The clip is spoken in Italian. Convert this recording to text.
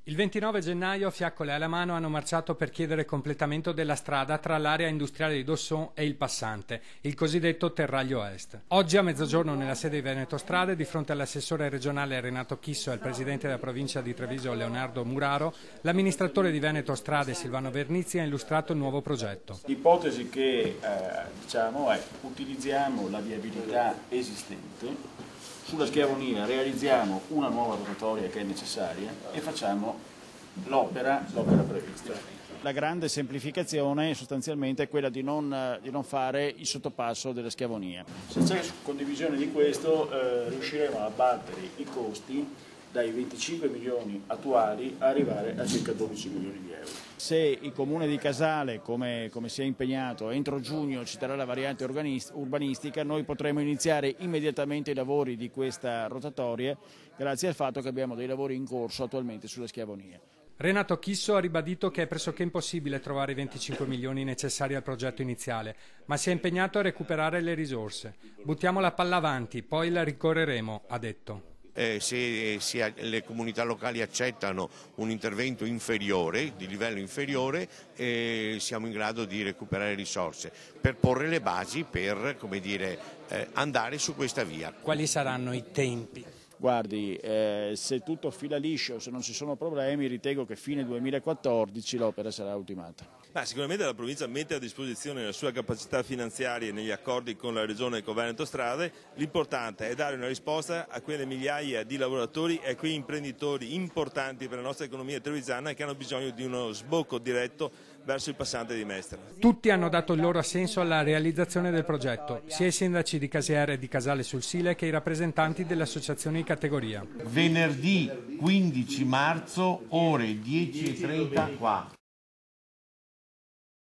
Il 29 gennaio Fiaccole alla mano hanno marciato per chiedere il completamento della strada tra l'area industriale di Dosson e il passante, il cosiddetto Terraglio Est. Oggi a mezzogiorno nella sede di Veneto Strade, di fronte all'assessore regionale Renato Chisso e al presidente della provincia di Treviso Leonardo Muraro, l'amministratore di Veneto Strade Silvano Vernizzi ha illustrato il nuovo progetto. L'ipotesi che diciamo è: utilizziamo la viabilità esistente, sulla Schiavonia realizziamo una nuova rotatoria che è necessaria e facciamo l'opera prevista. La grande semplificazione sostanzialmente è quella di non fare il sottopasso della Schiavonia. Se c'è condivisione di questo riusciremo a abbattere i costi dai 25 milioni attuali a arrivare a circa 12 milioni di euro. Se il Comune di Casale, come si è impegnato, entro giugno ci darà la variante urbanistica, noi potremo iniziare immediatamente i lavori di questa rotatoria grazie al fatto che abbiamo dei lavori in corso attualmente sulla Schiavonia. Renato Chisso ha ribadito che è pressoché impossibile trovare i 25 milioni necessari al progetto iniziale, ma si è impegnato a recuperare le risorse. Buttiamo la palla avanti, poi la ricorreremo, ha detto. Se le comunità locali accettano un intervento inferiore, di livello inferiore, siamo in grado di recuperare risorse per porre le basi per, come dire, andare su questa via. Quali saranno i tempi? Guardi, se tutto fila liscio, se non ci sono problemi, ritengo che fine 2014 l'opera sarà ultimata. Sicuramente la provincia mette a disposizione la sua capacità finanziaria negli accordi con la Regione e con Veneto Strade. L'importante è dare una risposta a quelle migliaia di lavoratori e a quei imprenditori importanti per la nostra economia trevigiana che hanno bisogno di uno sbocco diretto verso il passante di Mestre. Tutti hanno dato il loro assenso alla realizzazione del progetto, sia i sindaci di Casiere e di Casale sul Sile che i rappresentanti delle associazioni di categoria. Venerdì 15 marzo, ore 10:30 qua.